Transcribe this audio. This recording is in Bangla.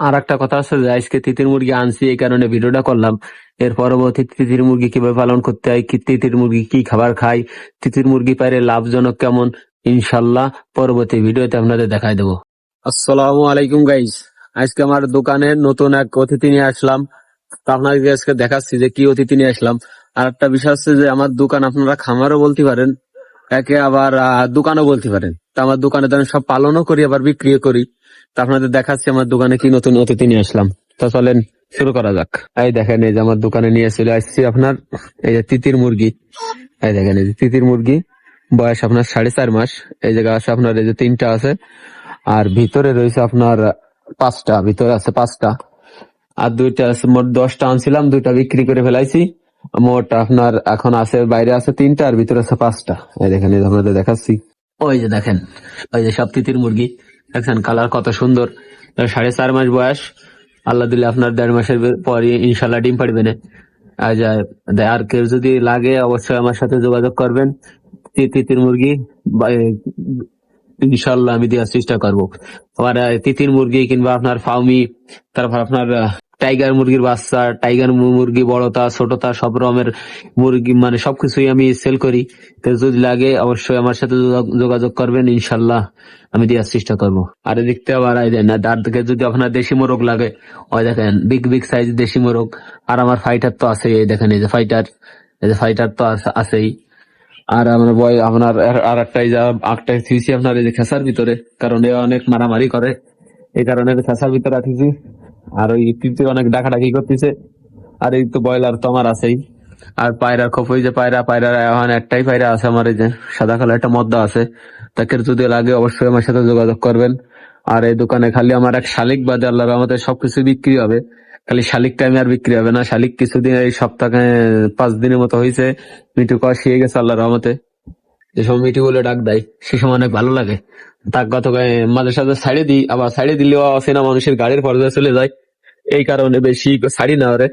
আর একটা কথা আছে যে আজকে তিতির মুরগি আনছি এই কারণে ভিডিওটা করলাম। এর পরবর্তী তিতির মুরগি কিভাবে পালন করতে হয়, কি তিতির মুরগি কি খাবার খায়, তিতির মুরগি পাইলে লাভজনক কেমন, ইনশাল্লাহ পরবর্তী ভিডিওতে আপনাদের দেখাই দেবো। আসসালামু আলাইকুম গাইস, আজকে আমার দোকানে নতুন এক অতিথি নিয়ে আসলাম। তো আপনাকে আজকে দেখাচ্ছি যে কি অতিথি নিয়ে আসলাম। আর একটা বিষয় হচ্ছে যে আমার দোকান আপনারা খামারও বলতে পারেন, একে আবার দোকানও বলতে পারেন। তো আমার দোকানে তো আমি সব পালনও করি আবার বিক্রিও করি। তো আপনাদের দেখাচ্ছি আমার দোকানে কি নতুন অতিথি নিয়ে আসলাম। তো চলেন শুরু করা যাক। এই দেখেন, এই যে আমার দোকানে নিয়ে চলে আসছি আপনার এই যে তিতির মুরগি। এই দেখেন, এই যে তিতির মুরগি, বয়স আপনার 4.5 মাস। এই জায়গায় আছে আপনার এই যে 3টা আছে, আর ভিতরে রয়েছে আপনার 5টা, ভিতরে আছে 5টা, আর 2টা আছে। মোট 10টা আনছিলাম, 2টা বিক্রি করে ফেলাইছি। মোট আপনার এখন আছে, বাইরে আছে 3টা আর ভিতরে আছে 5টা। এই দেখেন, এই যে আপনাদের দেখাচ্ছি। ওই যে দেখেন, ওই যে সব তিতির মুরগি দেখছেন, কালার কত সুন্দর। 4.5 মাস বয়স, আল্লাহ দিলে আপনার 1.5 মাসের পরে ইনশাল্লাহ ডিম পাড়বে না। আর কেউ যদি লাগে অবশ্যই আমার সাথে যোগাযোগ করবেন। তিতির মুরগি ইনশাল্লাহ আমি দেওয়ার চেষ্টা করবো। আবার তিতির মুরগি কিংবা আপনার ফাউমি, তারপর আপনার টাইগার মুরগির বাচ্চা, টাইগার মুরগি বড়তা ছোটতা সব রকমের মুরগি, মানে সবকিছুই আমি সেল করি। তো যদি লাগে অবশ্যই আমার সাথে যোগাযোগ করবেন, ইনশাল্লাহ আমি দেওয়ার চেষ্টা করবো। আর দেখতে আবার তার থেকে যদি আপনার দেশি মোরগ লাগে, ওই দেখেন বিগ বিগ সাইজ দেশি মোরগ। আর আমার ফাইটার তো আছে, এই দেখেন এই যে ফাইটার, এই যে ফাইটার তো আছেই। আর আমার বয় আপনার আর একটাই যা একটা থুইছি আপনার এই যে খেসার ভিতরে, কারণ এ অনেক মারামারি করে, এই কারণে খেসার ভিতরে রাখিছি। আর ওই তৃতীয় অনেক ডাকাডাকি করতেছে। আর এই তো ব্রয়লার তো আমার আছেই। আর পায়রার খোপ, ওই যে পায়রার এখন একটাই পায়রা আছে আমার, এই যে সাদা কালো একটা মদ্দা আছে। তাকে যদি লাগে অবশ্যই আমার সাথে যোগাযোগ করবেন। আর এই দোকানে খালি আমার এক শালিক বাদে আল্লাহর রহমতে সবকিছু বিক্রি হবে। খালি শালিক টাইমে আর বিক্রি হবে না। শালিক কিছুদিন, এই সপ্তাহে 5 দিনের মতো হয়েছে মিঠু কষ শিয়ে গেছে আল্লাহর রহমতে। যেসব মিঠু বলে ডাক দেয় সে সময় অনেক ভালো লাগে। তার গত মাঝে সাঝে ছাড়ে দিই, আবার ছাড়ে দিলেও অচেনা মানুষের গাড়ির পর্যায়ে চলে যায়, এই কারণে বেশি ছাড়ি না ওরে।